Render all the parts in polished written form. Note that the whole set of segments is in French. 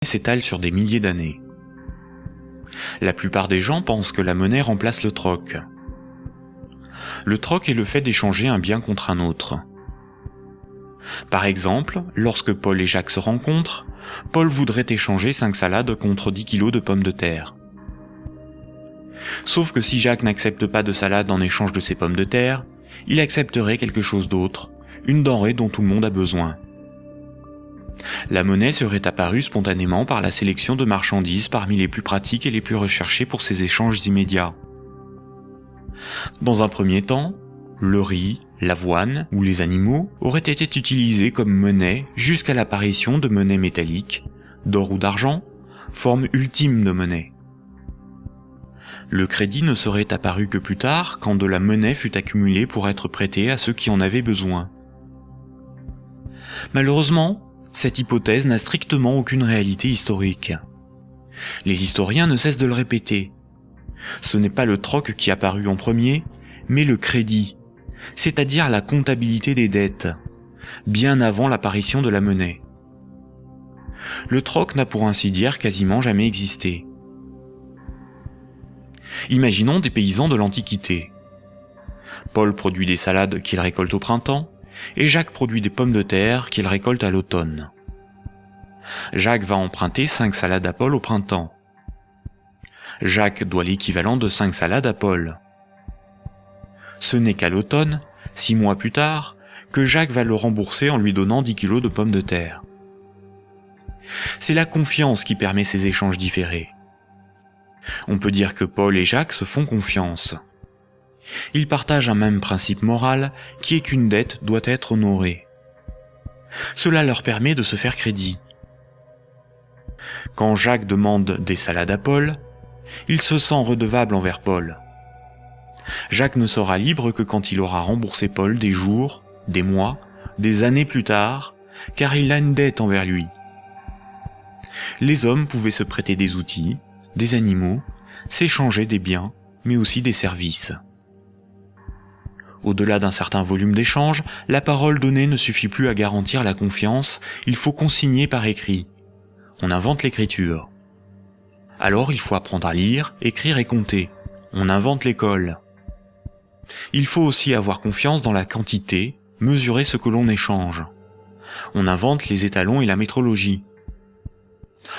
s'étale sur des milliers d'années. La plupart des gens pensent que la monnaie remplace le troc. Le troc est le fait d'échanger un bien contre un autre. Par exemple, lorsque Paul et Jacques se rencontrent, Paul voudrait échanger 5 salades contre 10 kilos de pommes de terre. Sauf que si Jacques n'accepte pas de salade en échange de ses pommes de terre, il accepterait quelque chose d'autre, une denrée dont tout le monde a besoin. La monnaie serait apparue spontanément par la sélection de marchandises parmi les plus pratiques et les plus recherchées pour ces échanges immédiats. Dans un premier temps, le riz, l'avoine ou les animaux auraient été utilisés comme monnaie jusqu'à l'apparition de monnaies métalliques, d'or ou d'argent, forme ultime de monnaie. Le crédit ne serait apparu que plus tard, quand de la monnaie fut accumulée pour être prêtée à ceux qui en avaient besoin. Malheureusement, cette hypothèse n'a strictement aucune réalité historique. Les historiens ne cessent de le répéter. Ce n'est pas le troc qui apparut en premier, mais le crédit, c'est-à-dire la comptabilité des dettes, bien avant l'apparition de la monnaie. Le troc n'a pour ainsi dire quasiment jamais existé. Imaginons des paysans de l'Antiquité. Paul produit des salades qu'il récolte au printemps, et Jacques produit des pommes de terre qu'il récolte à l'automne. Jacques va emprunter 5 salades à Paul au printemps. Jacques doit l'équivalent de 5 salades à Paul. Ce n'est qu'à l'automne, 6 mois plus tard, que Jacques va le rembourser en lui donnant 10 kilos de pommes de terre. C'est la confiance qui permet ces échanges différés. On peut dire que Paul et Jacques se font confiance. Ils partagent un même principe moral qui est qu'une dette doit être honorée. Cela leur permet de se faire crédit. Quand Jacques demande des salades à Paul, il se sent redevable envers Paul. Jacques ne sera libre que quand il aura remboursé Paul des jours, des mois, des années plus tard, car il a une dette envers lui. Les hommes pouvaient se prêter des outils, des animaux, s'échanger des biens, mais aussi des services. Au-delà d'un certain volume d'échanges, la parole donnée ne suffit plus à garantir la confiance, il faut consigner par écrit. On invente l'écriture. Alors il faut apprendre à lire, écrire et compter. On invente l'école. Il faut aussi avoir confiance dans la quantité, mesurer ce que l'on échange. On invente les étalons et la métrologie.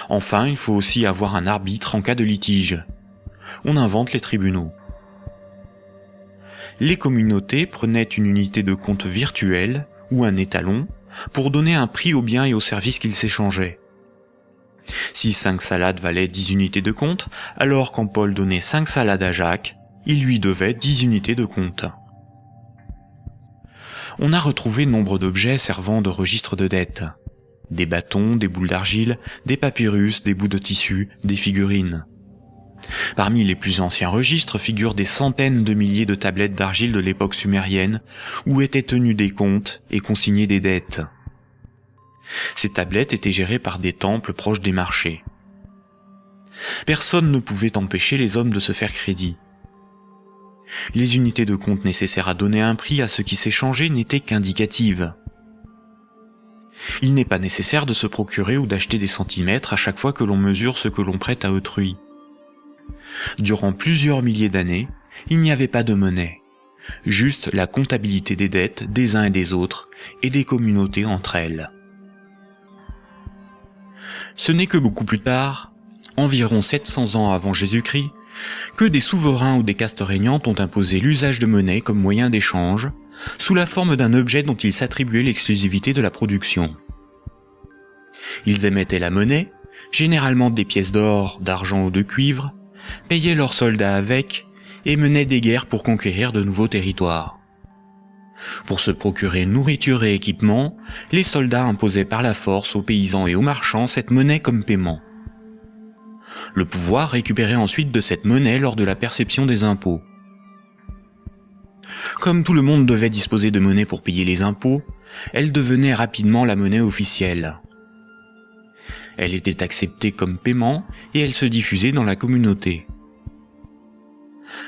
Enfin, il faut aussi avoir un arbitre en cas de litige. On invente les tribunaux. Les communautés prenaient une unité de compte virtuelle, ou un étalon, pour donner un prix aux biens et aux services qu'ils s'échangeaient. Si 5 salades valaient 10 unités de compte, alors quand Paul donnait 5 salades à Jacques, il lui devait 10 unités de compte. On a retrouvé nombre d'objets servant de registre de dette. Des bâtons, des boules d'argile, des papyrus, des bouts de tissu, des figurines. Parmi les plus anciens registres figurent des centaines de milliers de tablettes d'argile de l'époque sumérienne où étaient tenus des comptes et consignés des dettes. Ces tablettes étaient gérées par des temples proches des marchés. Personne ne pouvait empêcher les hommes de se faire crédit. Les unités de compte nécessaires à donner un prix à ce qui s'échangeait n'étaient qu'indicatives. Il n'est pas nécessaire de se procurer ou d'acheter des centimètres à chaque fois que l'on mesure ce que l'on prête à autrui. Durant plusieurs milliers d'années, il n'y avait pas de monnaie, juste la comptabilité des dettes des uns et des autres et des communautés entre elles. Ce n'est que beaucoup plus tard, environ 700 ans avant Jésus-Christ, que des souverains ou des castes régnantes ont imposé l'usage de monnaie comme moyen d'échange, sous la forme d'un objet dont ils s'attribuaient l'exclusivité de la production. Ils émettaient la monnaie, généralement des pièces d'or, d'argent ou de cuivre, payaient leurs soldats avec, et menaient des guerres pour conquérir de nouveaux territoires. Pour se procurer nourriture et équipement, les soldats imposaient par la force aux paysans et aux marchands cette monnaie comme paiement. Le pouvoir récupérait ensuite de cette monnaie lors de la perception des impôts. Comme tout le monde devait disposer de monnaie pour payer les impôts, elle devenait rapidement la monnaie officielle. Elle était acceptée comme paiement et elle se diffusait dans la communauté.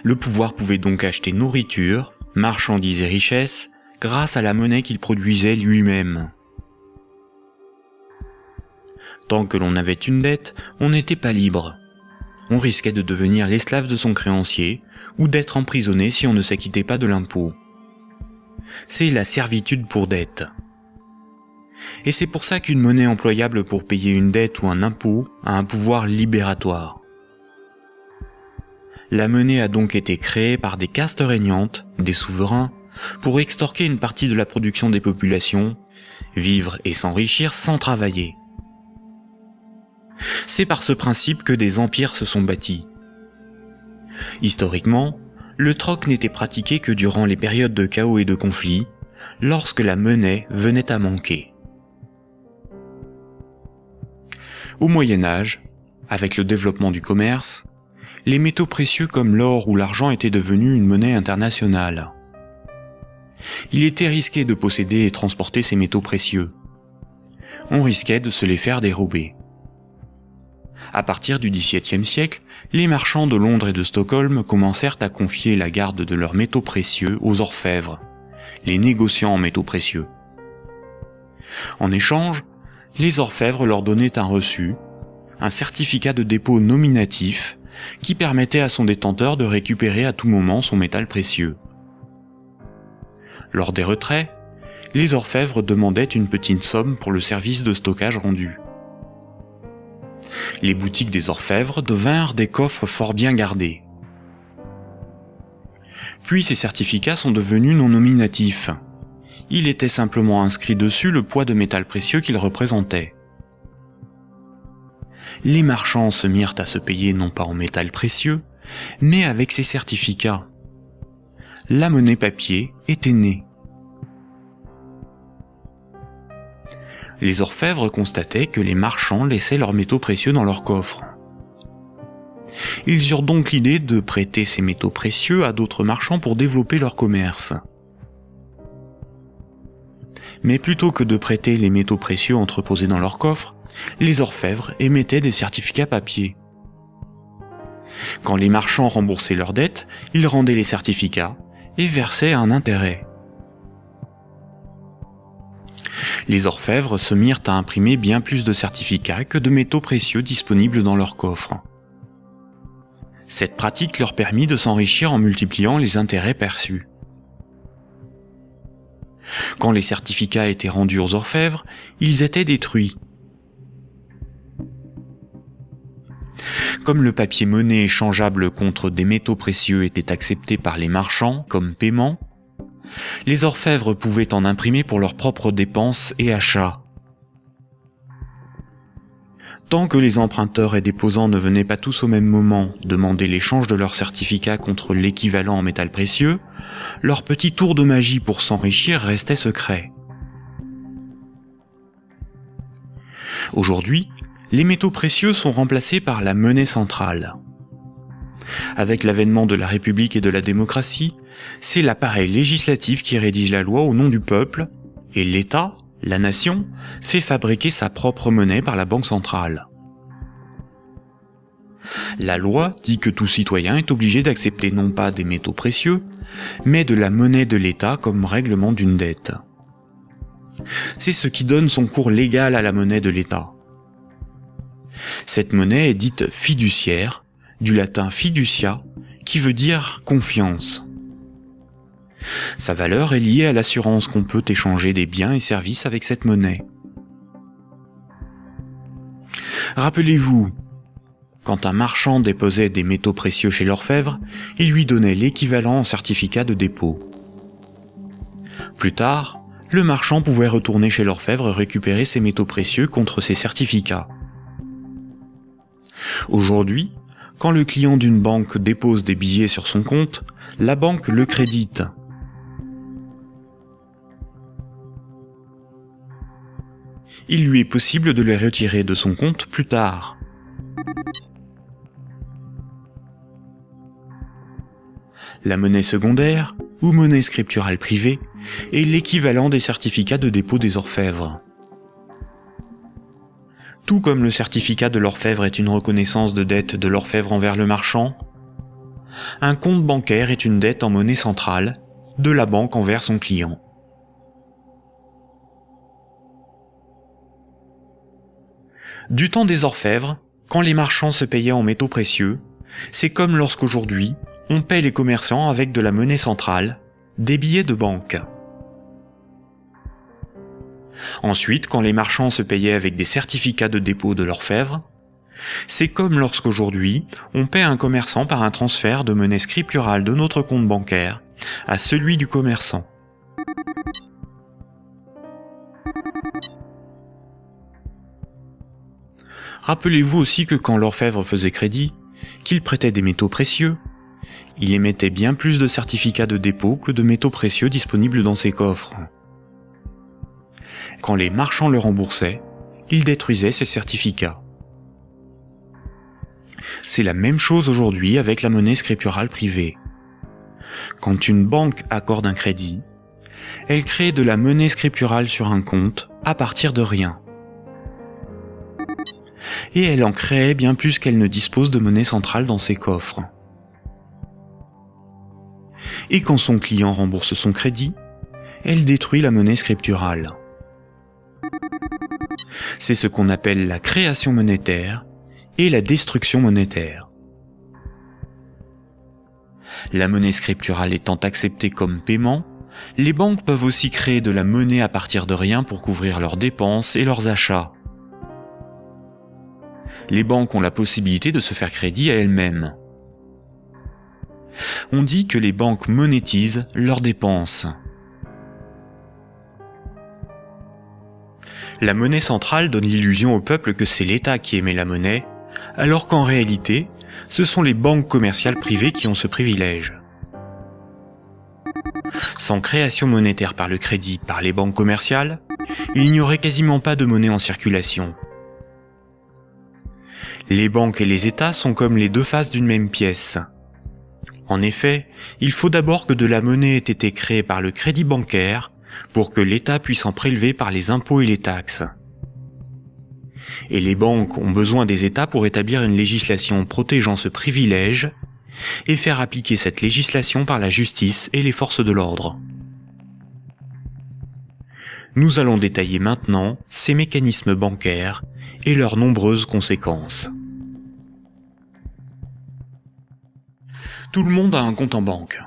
Le pouvoir pouvait donc acheter nourriture, marchandises et richesses grâce à la monnaie qu'il produisait lui-même. Tant que l'on avait une dette, on n'était pas libre. On risquait de devenir l'esclave de son créancier ou d'être emprisonné si on ne s'acquittait pas de l'impôt. C'est la servitude pour dette. Et c'est pour ça qu'une monnaie employable pour payer une dette ou un impôt a un pouvoir libératoire. La monnaie a donc été créée par des castes régnantes, des souverains, pour extorquer une partie de la production des populations, vivre et s'enrichir sans travailler. C'est par ce principe que des empires se sont bâtis. Historiquement, le troc n'était pratiqué que durant les périodes de chaos et de conflits, lorsque la monnaie venait à manquer. Au Moyen Âge, avec le développement du commerce, les métaux précieux comme l'or ou l'argent étaient devenus une monnaie internationale. Il était risqué de posséder et transporter ces métaux précieux. On risquait de se les faire dérober. À partir du XVIIe siècle, les marchands de Londres et de Stockholm commencèrent à confier la garde de leurs métaux précieux aux orfèvres, les négociants en métaux précieux. En échange, les orfèvres leur donnaient un reçu, un certificat de dépôt nominatif qui permettait à son détenteur de récupérer à tout moment son métal précieux. Lors des retraits, les orfèvres demandaient une petite somme pour le service de stockage rendu. Les boutiques des orfèvres devinrent des coffres fort bien gardés. Puis ces certificats sont devenus non nominatifs. Il était simplement inscrit dessus le poids de métal précieux qu'ils représentaient. Les marchands se mirent à se payer non pas en métal précieux, mais avec ces certificats. La monnaie papier était née. Les orfèvres constataient que les marchands laissaient leurs métaux précieux dans leurs coffres. Ils eurent donc l'idée de prêter ces métaux précieux à d'autres marchands pour développer leur commerce. Mais plutôt que de prêter les métaux précieux entreposés dans leurs coffres, les orfèvres émettaient des certificats papier. Quand les marchands remboursaient leurs dettes, ils rendaient les certificats et versaient un intérêt. Les orfèvres se mirent à imprimer bien plus de certificats que de métaux précieux disponibles dans leurs coffres. Cette pratique leur permit de s'enrichir en multipliant les intérêts perçus. Quand les certificats étaient rendus aux orfèvres, ils étaient détruits. Comme le papier monnaie échangeable contre des métaux précieux était accepté par les marchands comme paiement, les orfèvres pouvaient en imprimer pour leurs propres dépenses et achats. Tant que les emprunteurs et déposants ne venaient pas tous au même moment demander l'échange de leurs certificats contre l'équivalent en métal précieux, leur petit tour de magie pour s'enrichir restait secret. Aujourd'hui, les métaux précieux sont remplacés par la monnaie centrale. Avec l'avènement de la République et de la démocratie, c'est l'appareil législatif qui rédige la loi au nom du peuple, et l'État, la nation, fait fabriquer sa propre monnaie par la Banque centrale. La loi dit que tout citoyen est obligé d'accepter non pas des métaux précieux, mais de la monnaie de l'État comme règlement d'une dette. C'est ce qui donne son cours légal à la monnaie de l'État. Cette monnaie est dite fiduciaire, du latin fiducia, qui veut dire confiance. Sa valeur est liée à l'assurance qu'on peut échanger des biens et services avec cette monnaie. Rappelez-vous, quand un marchand déposait des métaux précieux chez l'orfèvre, il lui donnait l'équivalent en certificat de dépôt. Plus tard, le marchand pouvait retourner chez l'orfèvre récupérer ses métaux précieux contre ses certificats. Aujourd'hui, quand le client d'une banque dépose des billets sur son compte, la banque le crédite. Il lui est possible de les retirer de son compte plus tard. La monnaie secondaire, ou monnaie scripturale privée, est l'équivalent des certificats de dépôt des orfèvres. Tout comme le certificat de l'orfèvre est une reconnaissance de dette de l'orfèvre envers le marchand, un compte bancaire est une dette en monnaie centrale de la banque envers son client. Du temps des orfèvres, quand les marchands se payaient en métaux précieux, c'est comme lorsqu'aujourd'hui, on paie les commerçants avec de la monnaie centrale, des billets de banque. Ensuite, quand les marchands se payaient avec des certificats de dépôt de l'orfèvre, c'est comme lorsqu'aujourd'hui, on paie un commerçant par un transfert de monnaie scripturale de notre compte bancaire à celui du commerçant. Rappelez-vous aussi que quand l'orfèvre faisait crédit, qu'il prêtait des métaux précieux, il émettait bien plus de certificats de dépôt que de métaux précieux disponibles dans ses coffres. Quand les marchands le remboursaient, il détruisait ces certificats. C'est la même chose aujourd'hui avec la monnaie scripturale privée. Quand une banque accorde un crédit, elle crée de la monnaie scripturale sur un compte à partir de rien. Et elle en crée bien plus qu'elle ne dispose de monnaie centrale dans ses coffres. Et quand son client rembourse son crédit, elle détruit la monnaie scripturale. C'est ce qu'on appelle la création monétaire et la destruction monétaire. La monnaie scripturale étant acceptée comme paiement, les banques peuvent aussi créer de la monnaie à partir de rien pour couvrir leurs dépenses et leurs achats. Les banques ont la possibilité de se faire crédit à elles-mêmes. On dit que les banques monétisent leurs dépenses. La monnaie centrale donne l'illusion au peuple que c'est l'État qui émet la monnaie, alors qu'en réalité, ce sont les banques commerciales privées qui ont ce privilège. Sans création monétaire par le crédit par les banques commerciales, il n'y aurait quasiment pas de monnaie en circulation. Les banques et les États sont comme les deux faces d'une même pièce. En effet, il faut d'abord que de la monnaie ait été créée par le crédit bancaire pour que l'État puisse en prélever par les impôts et les taxes. Et les banques ont besoin des États pour établir une législation protégeant ce privilège et faire appliquer cette législation par la justice et les forces de l'ordre. Nous allons détailler maintenant ces mécanismes bancaires et leurs nombreuses conséquences. Tout le monde a un compte en banque.